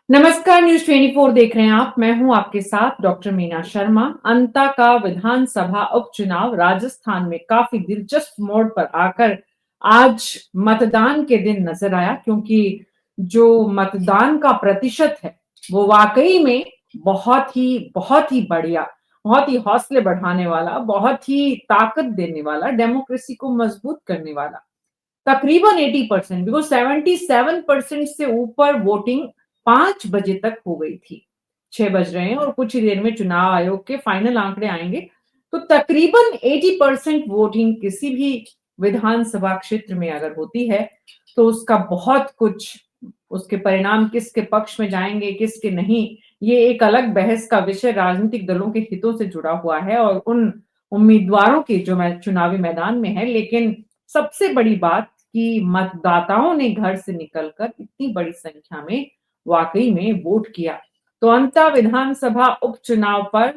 नमस्कार, न्यूज़ 24 देख रहे हैं आप। मैं हूं आपके साथ डॉक्टर मीना शर्मा। अंता का विधानसभा उपचुनाव राजस्थान में काफी दिलचस्प मोड़ पर आकर आज मतदान के दिन नजर आया, क्योंकि जो मतदान का प्रतिशत है वो वाकई में बहुत ही बढ़िया, बहुत ही हौसले बढ़ाने वाला, बहुत ही ताकत देने वाला, डेमोक्रेसी को मजबूत करने वाला। तकरीबन 80%, बिकॉज 77% से ऊपर वोटिंग 5 बजे तक हो गई थी। 6 बज रहे हैं और कुछ ही देर में चुनाव आयोग के फाइनल आंकड़े आएंगे। तो तकरीबन 80% वोटिंग किसी भी विधानसभा क्षेत्र में अगर होती है तो उसका बहुत कुछ, उसके परिणाम किसके पक्ष में जाएंगे किसके नहीं, ये एक अलग बहस का विषय राजनीतिक दलों के हितों से जुड़ा हुआ है और उन उम्मीदवारों के जो चुनावी मैदान में है। लेकिन सबसे बड़ी बात कि मतदाताओं ने घर से निकलकर इतनी बड़ी संख्या में वाकई में वोट किया। तो अंतः विधानसभा उपचुनाव पर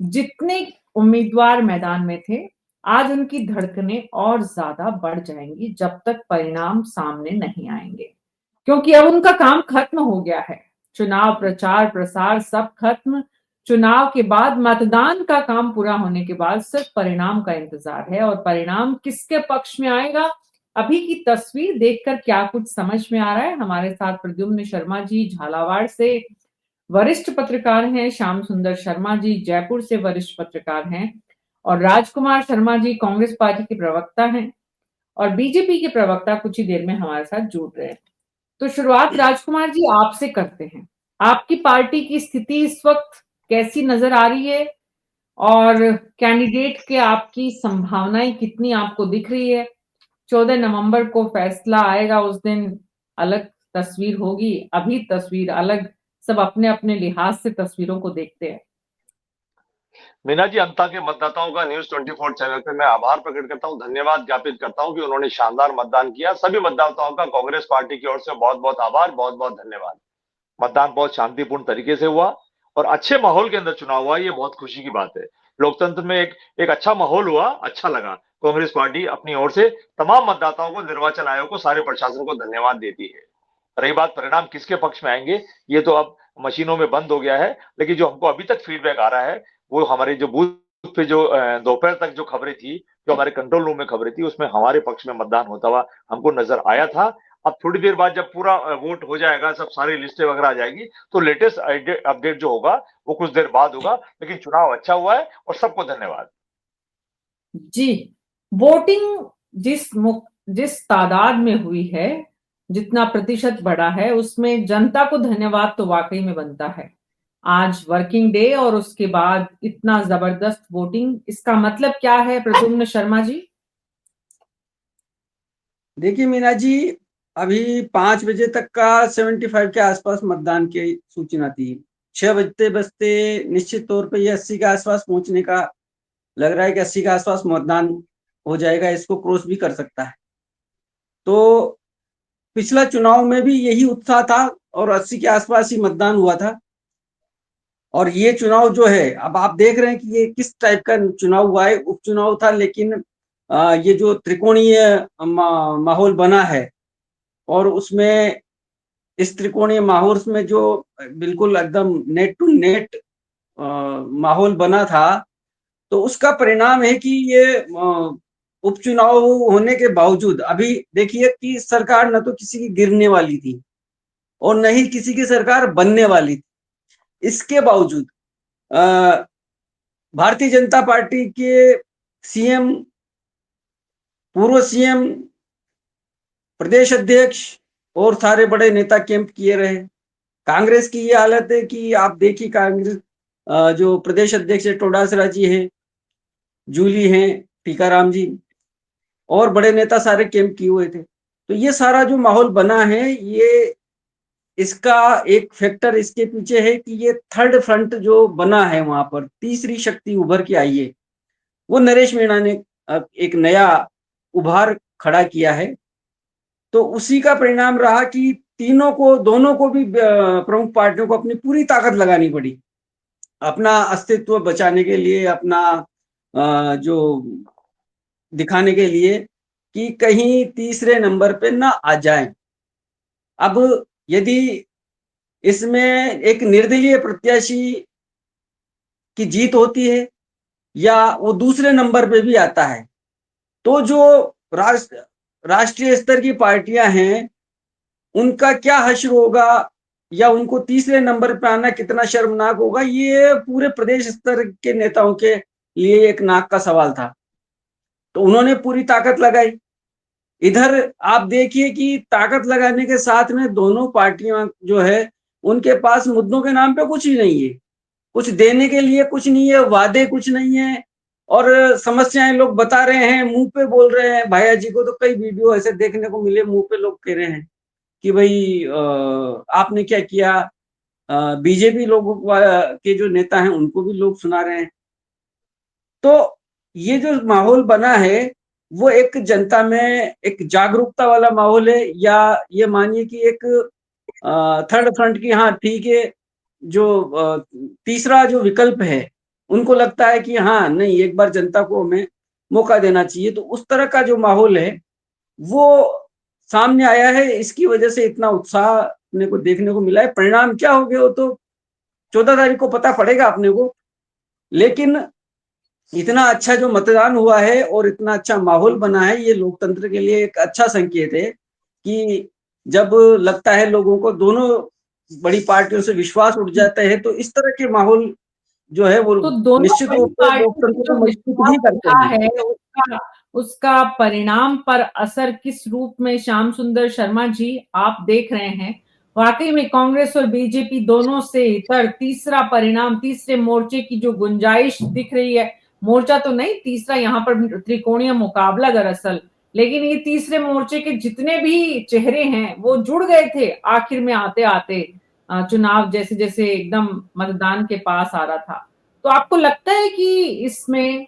जितने उम्मीदवार मैदान में थे, आज उनकी धड़कनें और ज्यादा बढ़ जाएंगी जब तक परिणाम सामने नहीं आएंगे, क्योंकि अब उनका काम खत्म हो गया है। चुनाव प्रचार प्रसार सब खत्म। चुनाव के बाद, मतदान का काम पूरा होने के बाद सिर्फ परिणाम का इंतजार है, और परिणाम किसके पक्ष में आएगा, अभी की तस्वीर देखकर क्या कुछ समझ में आ रहा है। हमारे साथ प्रद्युम्न शर्मा जी झालावाड़ से वरिष्ठ पत्रकार हैं, श्याम सुंदर शर्मा जी जयपुर से वरिष्ठ पत्रकार हैं, और राजकुमार शर्मा जी कांग्रेस पार्टी के प्रवक्ता हैं, और बीजेपी के प्रवक्ता कुछ ही देर में हमारे साथ जुड़ रहे हैं। तो शुरुआत राजकुमार जी आपसे करते हैं। आपकी पार्टी की स्थिति इस वक्त कैसी नजर आ रही है, और कैंडिडेट के आपकी संभावनाएं कितनी आपको दिख रही है? 14 नवंबर को फैसला आएगा, उस दिन अलग तस्वीर होगी, अभी तस्वीर अलग। सब अपने अपने लिहाज से तस्वीरों को देखते हैं। मीना जी, अंता के मतदाताओं का न्यूज 24 चैनल पे मैं आभार प्रकट करता हूं, धन्यवाद ज्ञापित करता हूं कि उन्होंने शानदार मतदान किया। सभी मतदाताओं का कांग्रेस पार्टी की ओर से बहुत बहुत आभार, बहुत बहुत धन्यवाद। मतदान बहुत शांतिपूर्ण तरीके से हुआ और अच्छे माहौल के अंदर चुनाव हुआ, ये बहुत खुशी की बात है। लोकतंत्र में एक अच्छा माहौल हुआ, अच्छा लगा। कांग्रेस पार्टी अपनी ओर से तमाम मतदाताओं को, निर्वाचन आयोग को, सारे प्रशासन को धन्यवाद देती है। रही बात परिणाम किसके पक्ष में आएंगे, ये तो अब मशीनों में बंद हो गया है, लेकिन जो हमको अभी तक फीडबैक आ रहा है वो हमारे जो बूथ पे जो दोपहर तक जो खबरें थी, जो हमारे कंट्रोल रूम में खबरें थी, उसमें हमारे पक्ष में मतदान होता हुआ हमको नजर आया था। अब थोड़ी देर बाद जब पूरा वोट हो जाएगा, सब सारी लिस्टें वगैरह आ जाएगी, तो लेटेस्ट अपडेट जो होगा वो कुछ देर बाद होगा। लेकिन चुनाव अच्छा हुआ है और सबको धन्यवाद। जी, वोटिंग जिस तादाद में हुई है, जितना प्रतिशत बढ़ा है, उसमें जनता को धन्यवाद तो वाकई में बनता है। आज वर्किंग डे और उसके बाद इतना जबरदस्त वोटिंग, इसका मतलब क्या है प्रद्युम्न शर्मा जी? देखिए मीना जी, अभी 5 बजे तक का 75 के आसपास मतदान की सूचना थी। 6 बजते बजते निश्चित तौर पे ये 80 के आसपास पहुंचने का लग रहा है कि 80 के आसपास मतदान हो जाएगा, इसको क्रॉस भी कर सकता है। तो पिछला चुनाव में भी यही उत्साह था और 80 के आसपास ही मतदान हुआ था। और ये चुनाव जो है, अब आप देख रहे हैं कि ये किस टाइप का चुनाव हुआ है। उपचुनाव था, लेकिन ये जो त्रिकोणीय माहौल बना है, और उसमें इस त्रिकोणीय माहौल में जो बिल्कुल एकदम नेट टू नेट माहौल बना था, तो उसका परिणाम है कि ये उपचुनाव होने के बावजूद अभी देखिए कि सरकार न तो किसी की गिरने वाली थी और न ही किसी की सरकार बनने वाली थी। इसके बावजूद भारतीय जनता पार्टी के सीएम, पूर्व सीएम, प्रदेश अध्यक्ष और सारे बड़े नेता कैंप किए रहे। कांग्रेस की ये हालत है कि आप देखिए, कांग्रेस जो प्रदेश अध्यक्ष है टोडासरा जी हैं, जूली हैं, टीकाराम जी और बड़े नेता सारे कैंप किए हुए थे। तो ये सारा जो माहौल बना है, ये इसका एक फैक्टर इसके पीछे है कि ये थर्ड फ्रंट जो बना है, वहां पर तीसरी शक्ति उभर के आई है, वो नरेश मीणा ने एक नया उभार खड़ा किया है। तो उसी का परिणाम रहा कि दोनों को भी प्रमुख पार्टियों को अपनी पूरी ताकत लगानी पड़ी अपना अस्तित्व बचाने के लिए, अपना जो दिखाने के लिए कि कहीं तीसरे नंबर पे ना आ जाए। अब यदि इसमें एक निर्दलीय प्रत्याशी की जीत होती है या वो दूसरे नंबर पे भी आता है। तो जो राष्ट्रीय स्तर की पार्टियां हैं, उनका क्या हश्र होगा या उनको तीसरे नंबर पे आना कितना शर्मनाक होगा, ये पूरे प्रदेश स्तर के नेताओं के लिए एक नाक का सवाल था। तो उन्होंने पूरी ताकत लगाई। इधर आप देखिए कि ताकत लगाने के साथ में दोनों पार्टियां जो है, उनके पास मुद्दों के नाम पे कुछ ही नहीं है, कुछ देने के लिए कुछ नहीं है, वादे कुछ नहीं है, और समस्याएं लोग बता रहे हैं, मुंह पे बोल रहे हैं। भैया जी को तो कई वीडियो ऐसे देखने को मिले, मुंह पे लोग कह रहे हैं कि भाई आपने क्या किया। बीजेपी लोगों के जो नेता हैं उनको भी लोग सुना रहे हैं। तो ये जो माहौल बना है, वो एक जनता में एक जागरूकता वाला माहौल है, या ये मानिए कि एक थर्ड फ्रंट की, हाँ ठीक है, जो तीसरा जो विकल्प है, उनको लगता है कि हाँ नहीं, एक बार जनता को हमें मौका देना चाहिए। तो उस तरह का जो माहौल है वो सामने आया है। इसकी वजह से इतना उत्साह अपने को देखने को मिला है। परिणाम क्या हो गए वो तो 14 तारीख को पता पड़ेगा अपने को। लेकिन इतना अच्छा जो मतदान हुआ है और इतना अच्छा माहौल बना है, ये लोकतंत्र के लिए एक अच्छा संकेत है कि जब लगता है लोगों को, दोनों बड़ी पार्टियों से विश्वास उठ जाता है, तो इस तरह के माहौल जो है वो तो दोनों निश्चित बड़ी रूप से पार्टियों से लोकतंत्र जो को मजबूत विश्वास ही करते उठा हैं। है, उसका उसका परिणाम पर असर किस रूप में, श्याम सुंदर शर्मा जी, आप देख रहे हैं? वाकई में कांग्रेस और बीजेपी दोनों से इतर तीसरा परिणाम, तीसरे मोर्चे की जो गुंजाइश दिख रही है, मोर्चा तो नहीं, तीसरा यहाँ पर त्रिकोणीय मुकाबला दरअसल, लेकिन ये तीसरे मोर्चे के जितने भी चेहरे हैं वो जुड़ गए थे आखिर में आते आते, चुनाव जैसे जैसे एकदम मतदान के पास आ रहा था। तो आपको लगता है कि इसमें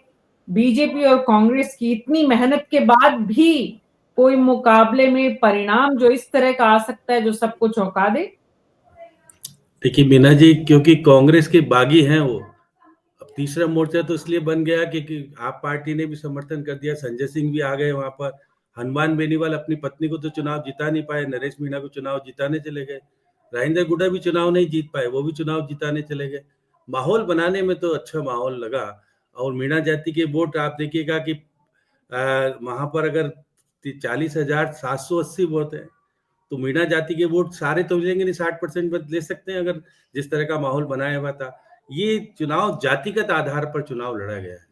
बीजेपी और कांग्रेस की इतनी मेहनत के बाद भी कोई मुकाबले में परिणाम जो इस तरह का आ सकता है जो सबको चौंका दे? देखिए मीना जी, क्योंकि कांग्रेस के बागी हैं वो। अब तीसरा मोर्चा तो इसलिए बन गया कि आप पार्टी ने भी समर्थन कर दिया, संजय सिंह भी आ गए वहां पर। हनुमान बेनीवाल अपनी पत्नी को तो चुनाव जिता नहीं पाए, नरेश मीणा को चुनाव जिताने चले गए, राजेंद्र गुड्डा भी चुनाव नहीं जीत पाए, वो भी चुनाव जिताने चले गए। माहौल बनाने में तो अच्छा माहौल लगा। और मीणा जाति के वोट आप देखिएगा कि वहां पर अगर 40,780 वोट है, तो मीणा जाति के वोट सारे तो मिलेंगे नहीं, 60% ले सकते हैं अगर जिस तरह का माहौल बनाया हुआ था। ये चुनाव जातिगत आधार पर चुनाव लड़ा गया है।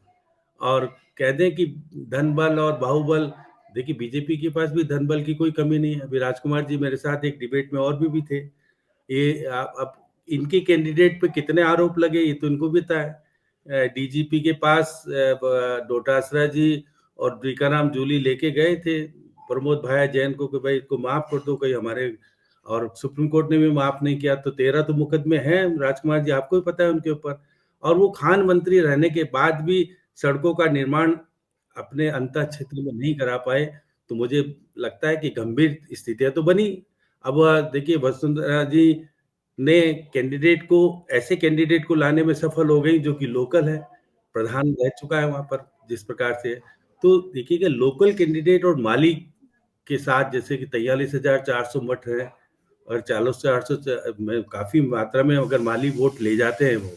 और कह दें कि धन बल और बाहुबल, देखिए बीजेपी के पास भी धन बल की कोई कमी नहीं है। अभी राजकुमार जी मेरे साथ एक डिबेट में और भी थे। ये अब इनके कैंडिडेट पे कितने आरोप लगे ये तो इनको भी पता है। डीजीपी के पास डोटासरा जी और द्विकाराम जूली लेके गए थे प्रमोद भाया जैन को कि भाई इसको माफ कर दो, कहीं हमारे, और सुप्रीम कोर्ट ने भी माफ नहीं किया। तो 13 तो मुकदमे हैं राजकुमार जी, आपको भी पता है उनके ऊपर। और वो खान मंत्री रहने के बाद भी सड़कों का निर्माण अपने अंतर क्षेत्र में नहीं करा पाए। तो मुझे लगता है कि गंभीर स्थितियां तो बनी। अब देखिए वसुंधरा जी ने ऐसे कैंडिडेट को लाने में सफल हो गई जो कि लोकल है, प्रधान रह चुका है वहां पर जिस प्रकार से। तो देखिएगा लोकल कैंडिडेट और माली के साथ, जैसे कि 43,400 मठ है और 40,800 में काफी मात्रा में अगर माली वोट ले जाते हैं वो,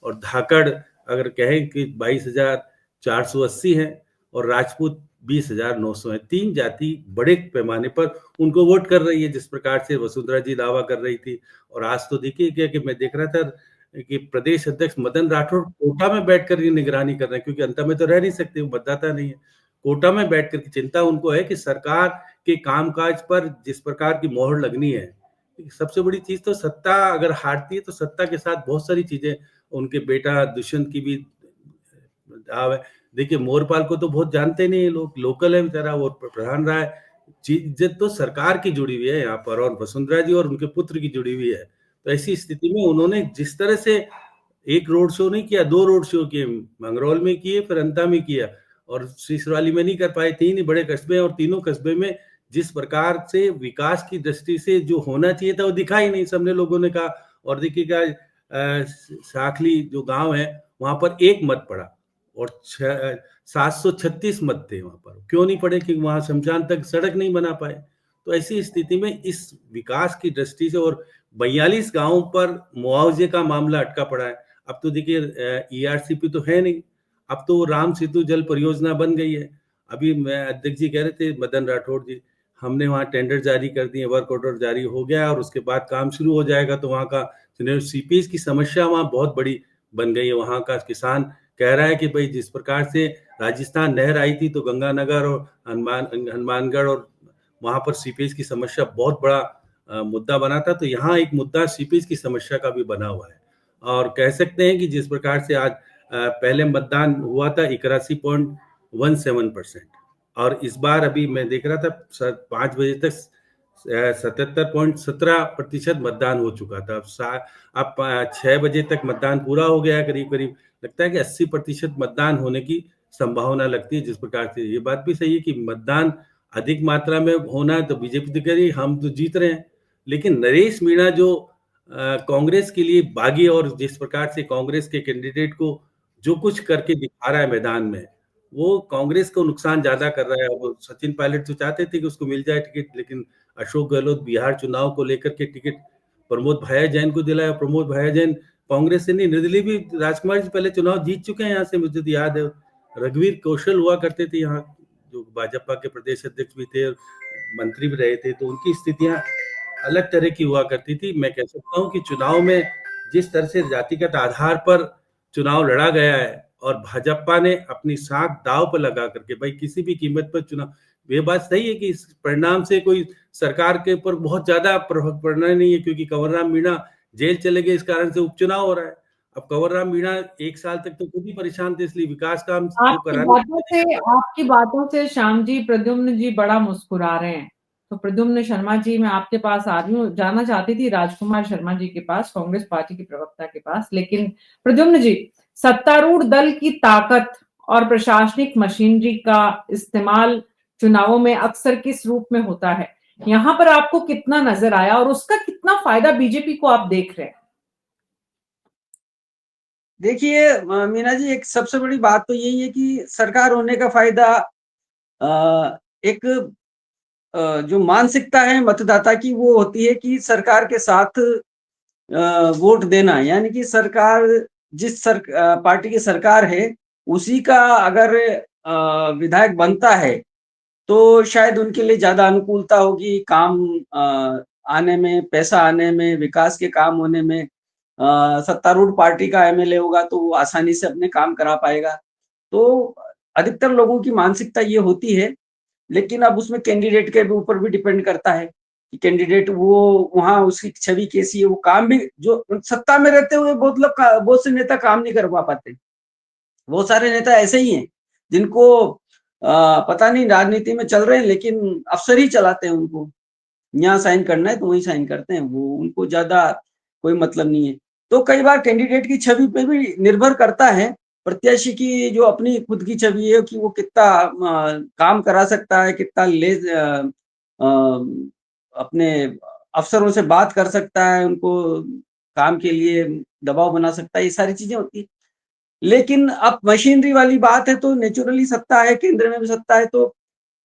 और धाकड़ अगर कहें कि 22,480 है और राजपूत 20,900 है। 3 जाति बड़े पैमाने पर उनको वोट कर रही है जिस प्रकार से वसुंधरा जी दावा कर रही थी। और आज तो देखिए क्या कि मैं देख रहा था कि प्रदेश अध्यक्ष मदन राठौर कोटा में बैठकर ये निगरानी कर रहे हैं, क्योंकि अंत में तो रह नहीं सकते, वो मतदाता नहीं है। कोटा में बैठकर की चिंता उनको है कि सरकार के कामकाज पर जिस प्रकार की मोहर लगनी है। सबसे बड़ी चीज तो सत्ता अगर हारती है तो सत्ता के साथ बहुत सारी चीजें, उनके बेटा दुष्यंत की भी दाव है। देखिए मोरपाल को तो बहुत जानते नहीं लोग, लोकल है बेचारा, वो प्रधान रहा है। इज्जत तो सरकार की जुड़ी हुई है यहाँ पर, और वसुंधरा जी और उनके पुत्र की जुड़ी हुई है। तो ऐसी स्थिति में उन्होंने जिस तरह से एक रोड शो नहीं किया, 2 रोड शो किए, मंगरौल में किए, फिर अंता में किया, और सिसवाली में नहीं कर पाए। 3 ही बड़े कस्बे, और तीनों कस्बे में जिस प्रकार से विकास की दृष्टि से जो होना चाहिए था वो दिखा ही नहीं, सबने लोगों ने कहा। और देखिएगा साखली जो गांव है वहां पर 1 मत पड़ा और 736 मत थे वहां पर। क्यों नहीं पड़े? कि वहां शमशान तक सड़क नहीं बना पाए। तो ऐसी स्थिति में इस विकास की दृष्टि से और 42 गांवों पर मुआवजे का मामला अटका पड़ा है। अब तो देखिए ईआरसीपी तो है नहीं, अब तो राम सेतु जल परियोजना बन गई है। अभी मैं अध्यक्ष जी कह रहे थे, मदन राठौड़ जी, हमने वहाँ टेंडर जारी कर दिए, वर्क ऑर्डर जारी हो गया और उसके बाद काम शुरू हो जाएगा। तो वहाँ का सीपेज की समस्या वहाँ बहुत बड़ी बन गई है। वहाँ का किसान कह रहा है कि भाई जिस प्रकार से राजस्थान नहर आई थी तो गंगानगर और हनुमानगढ़ और वहाँ पर सीपेज की समस्या बहुत बड़ा मुद्दा बना था, तो यहाँ एक मुद्दा सीपेज की समस्या का भी बना हुआ है। और कह सकते हैं कि जिस प्रकार से आज पहले मतदान हुआ था 81.17% और इस बार अभी मैं देख रहा था 5 बजे तक 77.17% मतदान हो चुका था। अब 6 बजे तक मतदान पूरा हो गया है करीब करीब। लगता है कि 80% मतदान होने की संभावना लगती है। जिस प्रकार से ये बात भी सही है कि मतदान अधिक मात्रा में होना है तो बीजेपी तो कह रही है हम तो जीत रहे हैं, लेकिन नरेश मीणा जो कांग्रेस के लिए बागी और जिस प्रकार से कांग्रेस के कैंडिडेट को जो कुछ करके दिखा रहा है मैदान में, वो कांग्रेस को नुकसान ज्यादा कर रहा है। वो सचिन पायलट तो चाहते थे कि उसको मिल जाए टिकट, लेकिन अशोक गहलोत बिहार चुनाव को लेकर के टिकट प्रमोद भाया जैन को दिलाया। प्रमोद भाया जैन कांग्रेस से नहीं, निर्दलीय भी राजकुमार जी पहले चुनाव जीत चुके हैं यहाँ से, मुझे तो याद है। रघुवीर कौशल हुआ करते थे यहाँ, जो भाजपा के प्रदेश अध्यक्ष भी थे, मंत्री भी रहे थे, तो उनकी स्थितियां अलग तरह की हुआ करती थी। मैं कह सकता हूं कि चुनाव में जिस तरह से जातिगत आधार पर चुनाव लड़ा गया है और भाजपा ने अपनी साख दांव पर लगा करके भाई किसी भी कीमत पर चुनाव, ये बात सही है कि इस परिणाम से कोई सरकार के ऊपर बहुत ज्यादा प्रभाव पड़ना नहीं है, क्योंकि कंवरराम मीणा जेल चले गए, इस कारण से उपचुनाव हो रहा है। अब कंवरराम मीणा 1 साल तक तो खुद ही परेशान थे, इसलिए विकास काम जो कराने आपकी बातों से श्याम जी, प्रद्युम्न जी बड़ा मुस्कुरा रहे हैं। तो प्रद्युम्न शर्मा जी, मैं आपके पास आ रही हूँ, जाना चाहती थी राजकुमार शर्मा जी के पास, कांग्रेस पार्टी के प्रवक्ता के पास, लेकिन प्रद्युम्न जी, सत्तारूढ़ दल की ताकत और प्रशासनिक मशीनरी का इस्तेमाल चुनावों में अक्सर किस रूप में होता है, यहाँ पर आपको कितना नजर आया और उसका कितना फायदा बीजेपी को आप देख रहे हैं? देखिए मीना जी, एक सबसे बड़ी बात तो यही है कि सरकार होने का फायदा एक जो मानसिकता है मतदाता की वो होती है कि सरकार के साथ वोट देना, यानी कि सरकार जिस पार्टी की सरकार है उसी का अगर विधायक बनता है तो शायद उनके लिए ज्यादा अनुकूलता होगी, काम आने में, पैसा आने में, विकास के काम होने में। सत्तारूढ़ पार्टी का एमएलए होगा तो वो आसानी से अपने काम करा पाएगा। तो अधिकतर लोगों की मानसिकता ये होती है, लेकिन अब उसमें कैंडिडेट के ऊपर भी डिपेंड करता है कि कैंडिडेट वो वहाँ उसकी छवि कैसी है, वो काम भी, जो सत्ता में रहते हुए बहुत से नेता काम नहीं कर पाते। बहुत सारे नेता ऐसे ही हैं जिनको पता नहीं राजनीति में चल रहे हैं, लेकिन अफसर ही चलाते हैं उनको। यहाँ साइन करना है तो वही साइन करते हैं, वो उनको ज्यादा कोई मतलब नहीं है। तो कई बार कैंडिडेट की छवि पे भी निर्भर करता है, प्रत्याशी की जो अपनी खुद की छवि है कि वो कितना काम करा सकता है, कितना अपने अफसरों से बात कर सकता है, उनको काम के लिए दबाव बना सकता है, ये सारी चीजें होती है। लेकिन अब मशीनरी वाली बात है तो नेचुरली सत्ता है, केंद्र में भी सत्ता है तो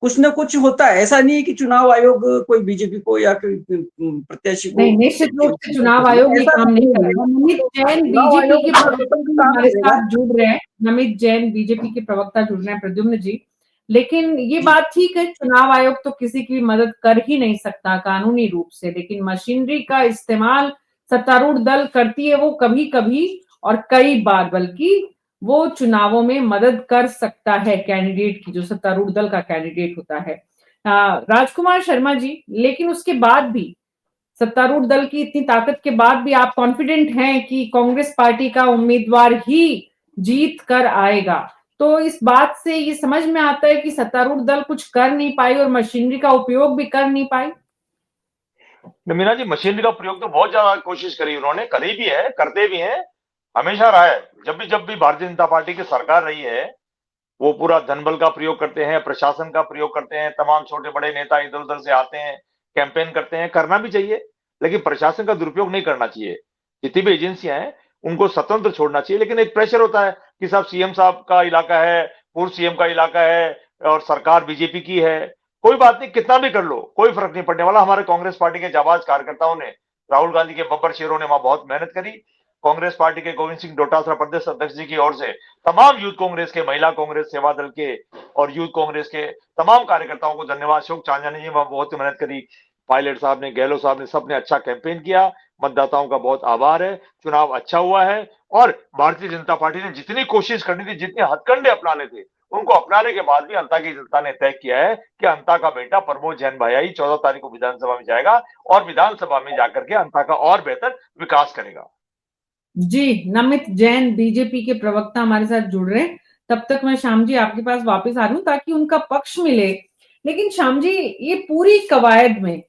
कुछ ना कुछ होता है। ऐसा नहीं है कि चुनाव आयोग कोई बीजेपी को या कोई प्रत्याशी को, नहीं, निश्चित रूप से चुनाव आयोग ये काम नहीं करेगा। नमित जैन बीजेपी के प्रवक्ता हमारे साथ जुड़ रहे हैं, नमित जैन बीजेपी के प्रवक्ता जुड़ रहे हैं, प्रद्युम्न जी। लेकिन ये बात ठीक है, चुनाव आयोग तो किसी की मदद कर ही नहीं सकता कानूनी रूप से, लेकिन मशीनरी का इस्तेमाल सत्तारूढ़ दल करती है, वो कभी कभी और कई बार बल्कि वो चुनावों में मदद कर सकता है कैंडिडेट की, जो सत्तारूढ़ दल का कैंडिडेट होता है। राजकुमार शर्मा जी, लेकिन उसके बाद भी, सत्तारूढ़ दल की इतनी ताकत के बाद भी आप कॉन्फिडेंट हैं कि कांग्रेस पार्टी का उम्मीदवार ही जीत कर आएगा? तो इस बात से ये समझ में आता है कि सत्तारूढ़ दल कुछ कर नहीं पाई और मशीनरी का उपयोग भी कर नहीं पाई। मीना जी, मशीनरी का प्रयोग तो बहुत ज्यादा कोशिश करी उन्होंने, करी भी है, करते भी हैं, हमेशा रहा है। जब भी भारतीय जनता पार्टी की सरकार रही है वो पूरा धनबल का प्रयोग करते हैं, प्रशासन का प्रयोग करते हैं, तमाम छोटे बड़े नेता इधर उधर से आते हैं, कैंपेन करते हैं, करना भी चाहिए, लेकिन प्रशासन का दुरुपयोग नहीं करना चाहिए। जितनी भी एजेंसियां हैं उनको स्वतंत्र छोड़ना चाहिए, लेकिन एक प्रेशर होता है कि साहब सीएम साहब का इलाका है, पूर्व सीएम का इलाका है और सरकार बीजेपी की है। कोई बात नहीं, कितना भी कर लो, कोई फर्क नहीं पड़ने वाला। हमारे कांग्रेस पार्टी के जाबाज कार्यकर्ताओं ने राहुल गांधी के बब्बर शेरों ने वहां बहुत मेहनत करी। कांग्रेस पार्टी के गोविंद सिंह डोटासरा प्रदेश अध्यक्ष जी की ओर से तमाम यूथ कांग्रेस के, महिला कांग्रेस, सेवा दल के और यूथ कांग्रेस के तमाम कार्यकर्ताओं को धन्यवाद। अशोक चांदनी जी वहां बहुत मेहनत करी, पायलट साहब ने, गहलोत साहब ने, सबने अच्छा कैंपेन किया। मतदाताओं का बहुत आभार है। चुनाव अच्छा हुआ है और भारतीय जनता पार्टी ने जितनी कोशिश करनी थी, जितने हथकंडे अपनाने थे, उनको अपनाने के बाद भी अंता की जनता ने तय किया है कि अंता का बेटा प्रमोद जैन भाया ही 14 तारीख को विधानसभा में जाएगा और विधानसभा में जाकर के अंता का और बेहतर विकास करेगा। जी, नमित जैन बीजेपी के प्रवक्ता हमारे साथ जुड़ रहे हैं। तब तक मैं श्याम जी आपके पास वापस आ रही हूँ ताकि उनका पक्ष मिले। लेकिन श्याम जी, ये पूरी कवायद में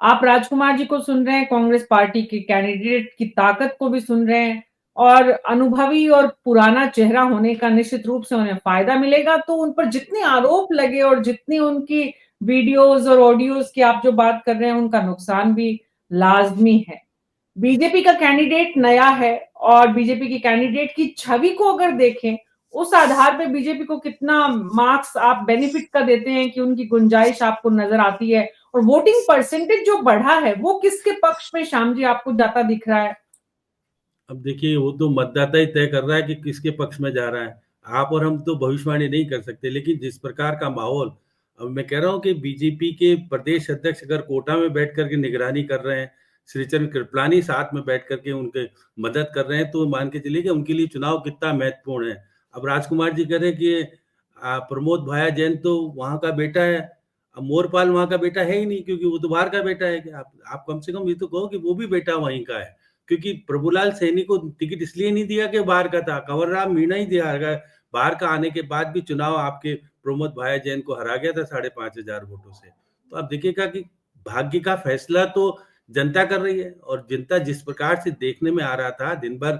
आप राजकुमार जी को सुन रहे हैं, कांग्रेस पार्टी के कैंडिडेट की ताकत को भी सुन रहे हैं, और अनुभवी और पुराना चेहरा होने का निश्चित रूप से उन्हें फायदा मिलेगा। तो उन पर जितने आरोप लगे और जितनी उनकी वीडियोस और ऑडियोज की आप जो बात कर रहे हैं, उनका नुकसान भी लाजमी है। बीजेपी का कैंडिडेट नया है और बीजेपी की कैंडिडेट की छवि को अगर देखें, उस आधार पे बीजेपी को कितना मार्क्स आप बेनिफिट का देते हैं कि उनकी गुंजाइश आपको नजर आती है, और वोटिंग परसेंटेज जो बढ़ा है वो किसके पक्ष में श्याम जी आपको जाता दिख रहा है? अब देखिए, वो तो मतदाता ही तय कर रहा है कि किसके पक्ष में जा रहा है। आप और हम तो भविष्यवाणी नहीं कर सकते, लेकिन जिस प्रकार का माहौल, अब मैं कह रहा हूँ कि बीजेपी के प्रदेश अध्यक्ष अगर कोटा में बैठ करके निगरानी कर रहे हैं, श्रीचरण कृपलानी साथ में बैठ करके उनके मदद कर रहे हैं, तो मान के चलिए कि उनके लिए चुनाव कितना महत्वपूर्ण है। अब राजकुमार जी कह रहे हैं कि प्रमोद भाया जैन तो वहाँ का बेटा है। अब मोरपाल वहाँ का बेटा है ही नहीं, क्योंकि वो तो बाहर का बेटा है। कि आप कम से कम ये तो कहो कि वो भी बेटा वहीं का है, क्योंकि प्रभुलाल सैनी को टिकट इसलिए नहीं दिया कि बाहर का था, कंवर राम मीणा ही दिया। बाहर का आने के बाद भी चुनाव आपके प्रमोद भाया जैन को हरा गया था 5,500 वोटों से। तो आप देखिएगा कि भाग्य का फैसला तो जनता कर रही है, और जनता जिस प्रकार से देखने में आ रहा था दिन भर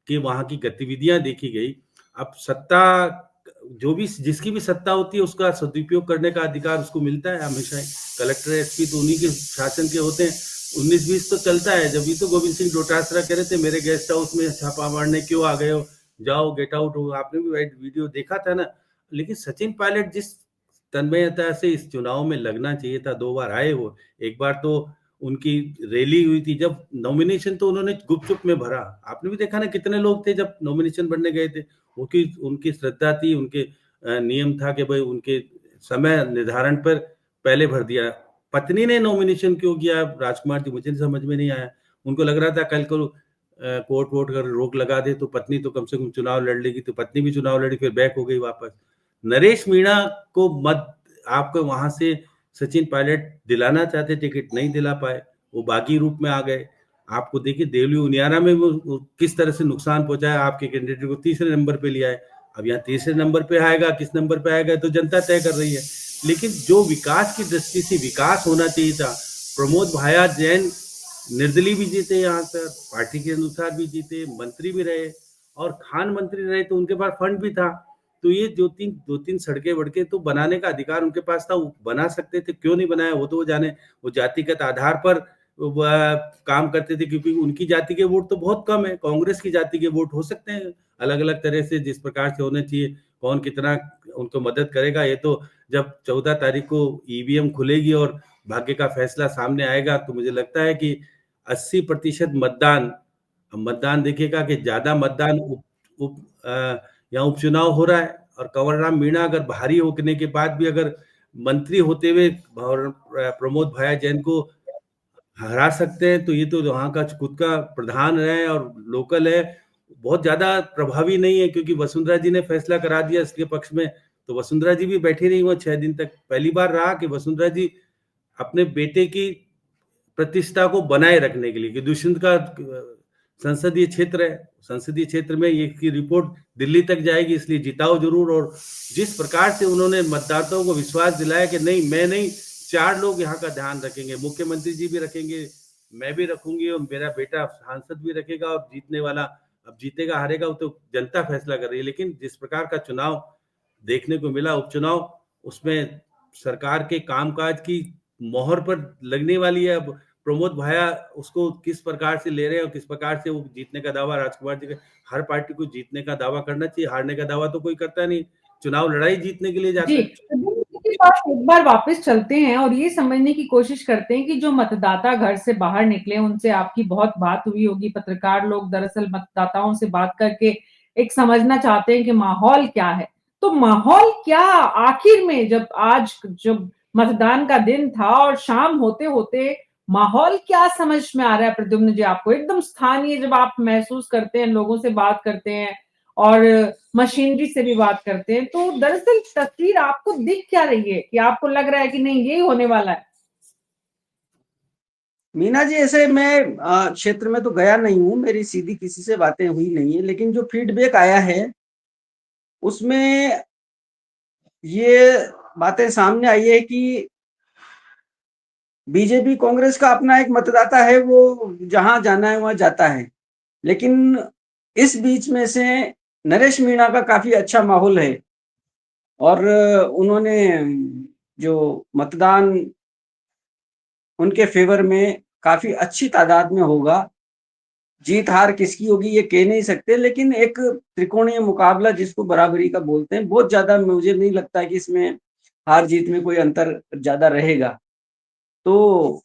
कि वहां की गतिविधियां देखी गई। अब सत्ता, जो भी जिसकी भी सत्ता होती है उसका सदुपयोग करने का अधिकार उसको मिलता है हमेशा ही। कलेक्टर एसपी तो उन्हीं के शासन के होते हैं। 19-20 तो चलता है। जब भी तो गोविंद सिंह डोटासरा कह रहे थे मेरे गेस्ट हाउस में छापा मारने क्यों आ गए हो, जाओ गेट आउट हो। आपने भी वीडियो देखा था ना। लेकिन सचिन पायलट जिस तन्मयता से इस चुनाव में लगना चाहिए था, 2 बार आए वो। एक बार तो उनकी रैली हुई थी, जब नॉमिनेशन तो उन्होंने गुपचुप में भरा। आपने भी देखा ना कितने लोग थे जब नॉमिनेशन भरने गए थे। उनकी उनकी श्रद्धा थी, उनके नियम था कि भाई उनके समय निर्धारण पर पहले भर दिया। पत्नी ने नॉमिनेशन क्यों किया राजकुमार जी, मुझे समझ में नहीं आया। उनको लग रहा था कल को कोर्ट वोट कर रोक लगा दे तो पत्नी तो कम से कम चुनाव लड़ लेगी, तो पत्नी भी चुनाव लड़ी, फिर बैक हो गई वापस। नरेश मीणा को मत आपको वहां से सचिन पायलट दिलाना चाहते, टिकट नहीं दिला पाए, वो बागी रूप में आ गए। आपको देखिए देवली उनियारा में वो किस तरह से नुकसान पहुंचाया, आपके कैंडिडेट को तीसरे नंबर पे लिया है। अब यहाँ तीसरे नंबर पे आएगा, किस नंबर पे आएगा तो जनता तय कर रही है। लेकिन जो विकास की दृष्टि से विकास होना चाहिए था, प्रमोद भाया जैन निर्दलीय भी जीते, यहाँ पर पार्टी के अनुसार भी जीते, मंत्री भी रहे, और खान मंत्री रहे, तो उनके पास फंड भी था। तो ये दो तीन सड़कें वड़कें तो बनाने का अधिकार उनके पास था, वो बना सकते थे, क्यों नहीं बनाया वो तो वो जाने। वो जातिगत आधार पर काम करते थे, क्योंकि उनकी जाति के वोट तो बहुत कम है। कांग्रेस की जाति के वोट हो सकते हैं अलग अलग तरह से, जिस प्रकार से होने चाहिए। कौन कितना उनको मदद करेगा, ये तो जब 14 तारीख को ईवीएम खुलेगी और भाग्य का फैसला सामने आएगा, तो मुझे लगता है कि 80% मतदान देखिएगा कि ज्यादा मतदान यहाँ उपचुनाव हो रहा है। और कंवर राम मीणा अगर भारी होने के बाद भी अगर मंत्री होते हुए प्रमोद भाया जैन को हरा सकते हैं, तो ये तो वहाँ का खुद का प्रधान है और लोकल है, बहुत ज्यादा प्रभावी नहीं है। क्योंकि वसुंधरा जी ने फैसला करा दिया इसके पक्ष में, तो वसुंधरा जी भी बैठी रही वहाँ 6 दिन तक। पहली बार रहा कि वसुंधरा जी अपने बेटे की प्रतिष्ठा को बनाए रखने के लिए, कि दुष्यंत का संसदीय क्षेत्र है, संसदीय क्षेत्र में ये की रिपोर्ट दिल्ली तक जाएगी, इसलिए जिताओ जरूर। और जिस प्रकार से उन्होंने मतदाताओं को विश्वास दिलाया कि नहीं, मैं नहीं, 4 लोग यहाँ का ध्यान रखेंगे, मुख्यमंत्री जी भी रखेंगे, मैं भी रखूंगी, और मेरा बेटा सांसद भी रखेगा, और जीतने वाला अब जीतेगा हारेगा वो तो जनता फैसला कर रही है। लेकिन जिस प्रकार का चुनाव देखने को मिला, उपचुनाव, उसमें सरकार के कामकाज की मोहर पर लगने वाली है। अब प्रमोद भाया उसको किस प्रकार से ले रहे हैं और किस प्रकार से वो जीतने का दावा, राजकुमार जी का, हर पार्टी को जीतने का दावा करना चाहिए, हारने का दावा तो कोई करता नहीं। चुनाव लड़ाई जीतने के लिए जाता जी, है। आपके पास एक बार वापस चलते हैं और ये समझने की कोशिश करते हैं कि जो मतदाता घर से बाहर निकले, उनसे आपकी बहुत बात हुई होगी। पत्रकार लोग दरअसल मतदाताओं से बात करके एक समझना चाहते हैं कि माहौल क्या है। तो माहौल क्या आखिर में जब मतदान का दिन था और शाम होते-होते माहौल क्या समझ में आ रहा है प्रद्युम्न जी आपको? एकदम स्थानीय जब आप महसूस करते हैं, लोगों से बात करते हैं और मशीनरी से भी बात करते हैं, तो दरअसल तस्वीर आपको दिख क्या रही है कि आपको लग रहा है कि नहीं यही होने वाला है? मीना जी, ऐसे मैं क्षेत्र में तो गया नहीं हूँ, मेरी सीधी किसी से बातें हुई नहीं है, लेकिन जो फीडबैक आया है उसमें ये बातें सामने आई है कि बीजेपी कांग्रेस का अपना एक मतदाता है, वो जहां जाना है वहां जाता है। लेकिन इस बीच में से नरेश मीणा का काफी अच्छा माहौल है और उन्होंने जो मतदान उनके फेवर में काफी अच्छी तादाद में होगा। जीत हार किसकी होगी ये कह नहीं सकते, लेकिन एक त्रिकोणीय मुकाबला जिसको बराबरी का बोलते हैं, बहुत ज्यादा मुझे नहीं लगता कि इसमें हार जीत में कोई अंतर ज्यादा रहेगा। तो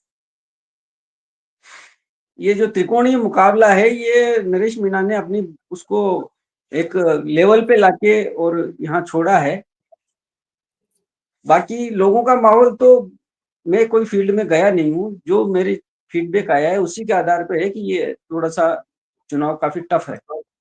ये जो त्रिकोणीय मुकाबला है, ये नरेश मीणा ने अपनी उसको एक लेवल पे लाके और यहाँ छोड़ा है। बाकी लोगों का माहौल तो, मैं कोई फील्ड में गया नहीं हूँ, जो मेरी फीडबैक आया है उसी के आधार पे है कि ये थोड़ा सा चुनाव काफी टफ है।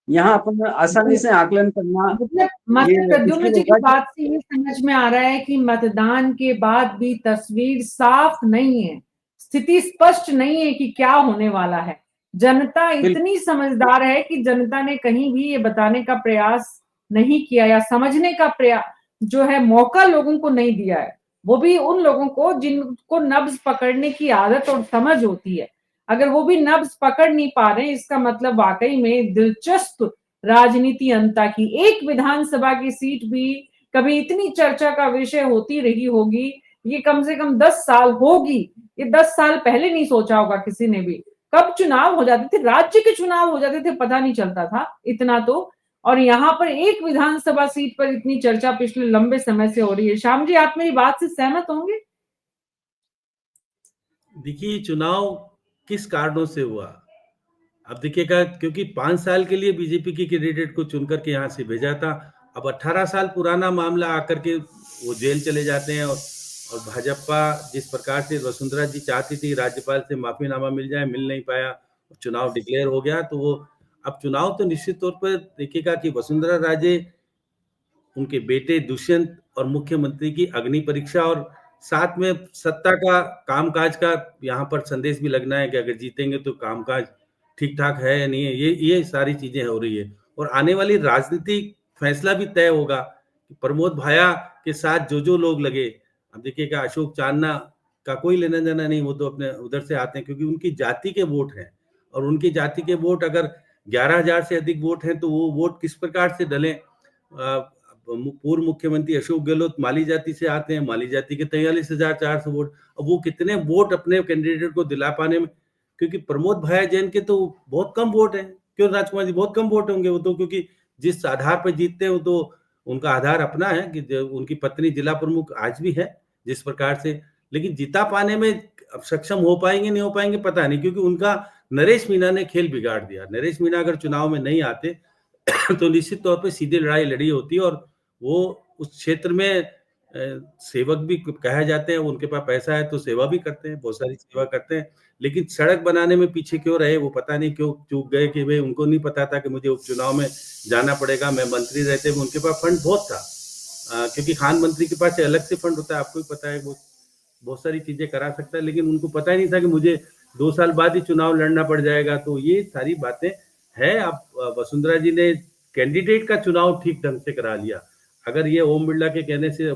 यहाँ अपन आसानी से आकलन करना मतलब ये प्रद्युम्न मुश्किल जी की होगा कि बात से ये समझ में आ रहा है कि मतदान के बाद भी तस्वीर साफ नहीं है, स्थिति स्पष्ट नहीं है कि क्या होने वाला है। जनता इतनी समझदार है कि जनता ने कहीं भी ये बताने का प्रयास नहीं किया या समझने का प्रयास जो है मौका लोगों को नहीं दिया है। वो भी उन लोगों को जिनको नब्ज पकड़ने की आदत और समझ होती है। अगर वो भी नब्ज पकड़ नहीं पा रहे हैं, इसका मतलब वाकई में दिलचस्प राजनीति अंता की एक विधानसभा की सीट भी कभी इतनी चर्चा का विषय होती रही होगी, ये कम से कम 10 साल होगी। ये 10 साल पहले नहीं सोचा होगा किसी ने भी। कब चुनाव हो जाते थे, राज्य के चुनाव हो जाते थे, पता नहीं चलता था इतना तो। और यहाँ पर एक विधानसभा सीट पर इतनी चर्चा पिछले लंबे समय से हो रही है। श्याम जी, आप मेरी बात से सहमत होंगे? देखिए, चुनाव किस कारणों से हुआ? अब देखिएगा, क्योंकि 5 साल के लिए बीजेपी के कैंडिडेट को चुन करके यहाँ से भेजा था। अब 18 साल पुराना मामला आकर के वो जेल चले जाते हैं और भाजपा जिस प्रकार से वसुंधरा जी चाहती थी राज्यपाल से माफीनामा मिल जाए, मिल नहीं पाया, चुनाव डिक्लेयर हो गया। तो वो अब चुनाव तो निश्चित तौर पर देखिएगा कि वसुंधरा राजे, उनके बेटे दुष्यंत और मुख्यमंत्री की अग्नि परीक्षा और साथ में सत्ता का कामकाज का यहाँ पर संदेश भी लगना है कि अगर जीतेंगे तो कामकाज ठीक ठाक है या नहीं है। ये सारी चीजें हो रही है और आने वाली राजनीतिक फैसला भी तय होगा कि प्रमोद भाया के साथ जो लोग लगे। अब देखिएगा, अशोक चांदना का कोई लेना देना नहीं, वो तो अपने उधर से आते हैं क्योंकि उनकी जाति के वोट हैं और उनकी जाति के वोट अगर 11,000 से अधिक वोट हैं तो वो वोट किस प्रकार से डले। पूर्व मुख्यमंत्री अशोक गहलोत माली जाति से आते हैं, माली जाति के 43,400 वोट। अब वो कितने वोट अपने कैंडिडेट को दिला पाने में, क्योंकि प्रमोद भाया जैन के तो बहुत कम वोट हैं। क्यों राजकुमार जी, बहुत कम वोट होंगे वो तो, क्योंकि जिस आधार पर जीतते हैं वो तो उनका आधार अपना है कि उनकी पत्नी जिला प्रमुख आज भी है जिस प्रकार से, लेकिन जिता पाने में अब सक्षम हो पाएंगे नहीं हो पाएंगे पता नहीं, क्योंकि उनका नरेश मीणा ने खेल बिगाड़ दिया। नरेश मीणा अगर चुनाव में नहीं आते तो निश्चित तौर पे सीधी लड़ाई लड़ी होती और वो उस क्षेत्र में सेवक भी कहे जाते हैं, उनके पास पैसा है तो सेवा भी करते हैं, बहुत सारी सेवा करते हैं, लेकिन सड़क बनाने में पीछे क्यों रहे वो पता नहीं, क्यों चूक गए कि भाई उनको नहीं पता था कि मुझे उपचुनाव में जाना पड़ेगा। मैं मंत्री रहते हुए उनके पास फंड बहुत था, क्योंकि खान मंत्री के पास अलग से फंड होता है, आपको भी पता है, वो बहुत सारी चीजें करा सकता है, लेकिन उनको पता ही नहीं था कि मुझे 2 साल बाद ही चुनाव लड़ना पड़ जाएगा। तो ये सारी बातें है। अब वसुंधरा जी ने कैंडिडेट का चुनाव ठीक ढंग से करा लिया। अगर ये ओम बिरला के कहने से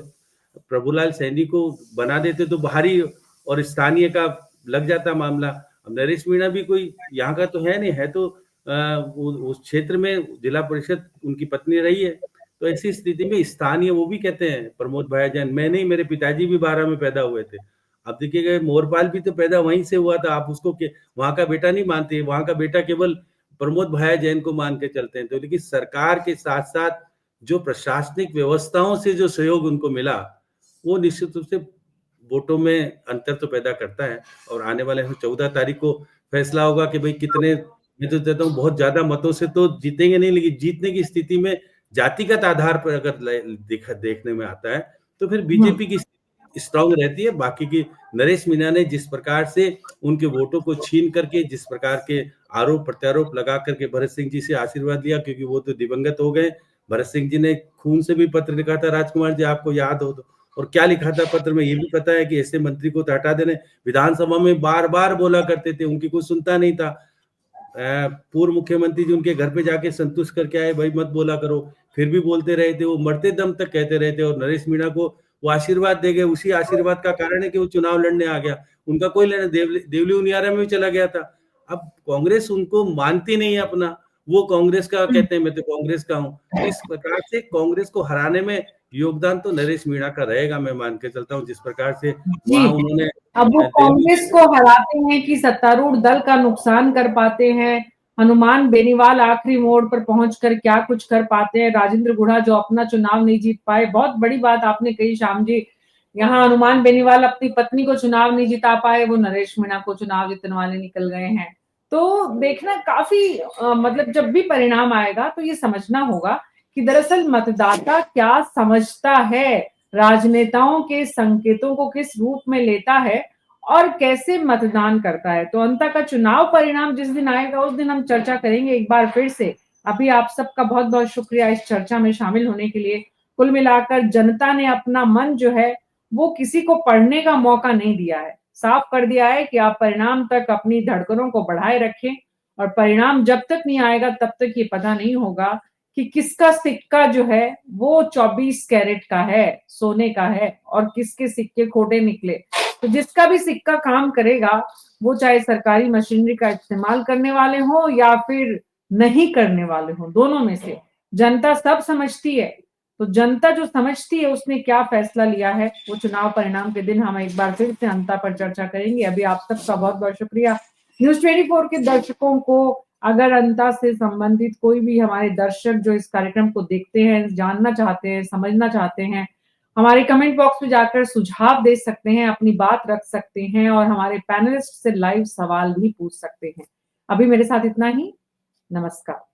प्रभुलाल सैनी को बना देते तो बाहरी और स्थानीय का लग जाता मामला। अब नरेश मीणा भी कोई यहाँ का तो है नहीं, है तो उस क्षेत्र में जिला परिषद उनकी पत्नी रही है। तो ऐसी स्थिति में स्थानीय, वो भी कहते हैं प्रमोद भाया जैन, मैं नहीं, मेरे पिताजी भी 12 में पैदा हुए थे। अब देखिएगा, मोरपाल भी तो पैदा वहीं से हुआ था, आप उसको वहां का बेटा नहीं मानते, वहां का बेटा केवल प्रमोद भाया जैन को मान के चलते हैं। तो लेकिन सरकार के साथ साथ जो प्रशासनिक व्यवस्थाओं से जो सहयोग उनको मिला, वो निश्चित रूप से वोटों में अंतर तो पैदा करता है। और आने वाले 14 तारीख को फैसला होगा कि भाई कितने, मैं तो कहता हूँ बहुत ज्यादा मतों से तो जीतेंगे नहीं, लेकिन जीतने की स्थिति में जातिगत आधार पर अगर देखने में आता है तो फिर बीजेपी की स्ट्रांग रहती है। बाकी की नरेश मीणा ने जिस प्रकार से उनके वोटों को छीन करके, जिस प्रकार के आरोप प्रत्यारोप लगा करके भरत सिंह जी से आशीर्वाद लिया, क्योंकि वो तो दिवंगत हो गए। भरत सिंह जी ने खून से भी पत्र लिखा था, राजकुमार जी आपको याद हो तो, और क्या लिखा था पत्र में ये भी पता है कि ऐसे मंत्री को तो हटा देने। विधानसभा में बार बार बोला करते थे, उनकी कोई सुनता नहीं था। पूर्व मुख्यमंत्री जी उनके घर पे जाके संतुष्ट करके आए, भाई मत बोला करो, फिर भी बोलते रहे थे, वो मरते दम तक कहते रहे थे। और नरेश मीणा को वो आशीर्वाद दे गए, उसी आशीर्वाद का कारण है कि वो चुनाव लड़ने आ गया। उनका कोई लेना, देवली उनियारा में भी चला गया था। अब कांग्रेस उनको मानती नहीं है अपना, वो कांग्रेस का कहते हैं मैं तो कांग्रेस का हूँ। तो इस प्रकार से कांग्रेस को हराने में योगदान तो नरेश मीणा का रहेगा, मैं मान के चलता हूँ। जिस प्रकार से वहां उन्होंने अब वो कांग्रेस को हराते हैं कि सत्तारूढ़ दल का नुकसान कर पाते हैं, हनुमान बेनीवाल आखिरी मोड़ पर पहुंचकर क्या कुछ कर पाते हैं, राजेंद्र गुढ़ा जो अपना चुनाव नहीं जीत पाए। बहुत बड़ी बात आपने कही श्याम जी, यहाँ हनुमान बेनीवाल अपनी पत्नी को चुनाव नहीं जिता पाए, वो नरेश मीणा को चुनाव जीतने वाले निकल गए हैं। तो देखना काफी मतलब जब भी परिणाम आएगा तो ये समझना होगा कि दरअसल मतदाता क्या समझता है, राजनेताओं के संकेतों को किस रूप में लेता है और कैसे मतदान करता है। तो अंत का चुनाव परिणाम जिस दिन आएगा उस दिन हम चर्चा करेंगे एक बार फिर से। अभी आप सबका बहुत बहुत शुक्रिया इस चर्चा में शामिल होने के लिए। कुल मिलाकर जनता ने अपना मन जो है वो किसी को पढ़ने का मौका नहीं दिया है, साफ कर दिया है कि आप परिणाम तक अपनी धड़कनों को बढ़ाए रखें, और परिणाम जब तक नहीं आएगा तब तक ये पता नहीं होगा कि किसका सिक्का जो है वो 24 कैरेट का है, सोने का है, और किसके सिक्के खोटे निकले। तो जिसका भी सिक्का काम करेगा, वो चाहे सरकारी मशीनरी का इस्तेमाल करने वाले हो या फिर नहीं करने वाले हो, दोनों में से जनता सब समझती है। तो जनता जो समझती है उसने क्या फैसला लिया है, वो चुनाव परिणाम के दिन हम एक बार फिर से अंता पर चर्चा करेंगे। अभी आप सबका बहुत बहुत शुक्रिया। न्यूज़ 24 के दर्शकों को अगर अंता से संबंधित कोई भी हमारे दर्शक जो इस कार्यक्रम को देखते हैं, जानना चाहते हैं, समझना चाहते हैं, हमारे कमेंट बॉक्स में जाकर सुझाव दे सकते हैं, अपनी बात रख सकते हैं और हमारे पैनलिस्ट से लाइव सवाल भी पूछ सकते हैं। अभी मेरे साथ इतना ही। नमस्कार।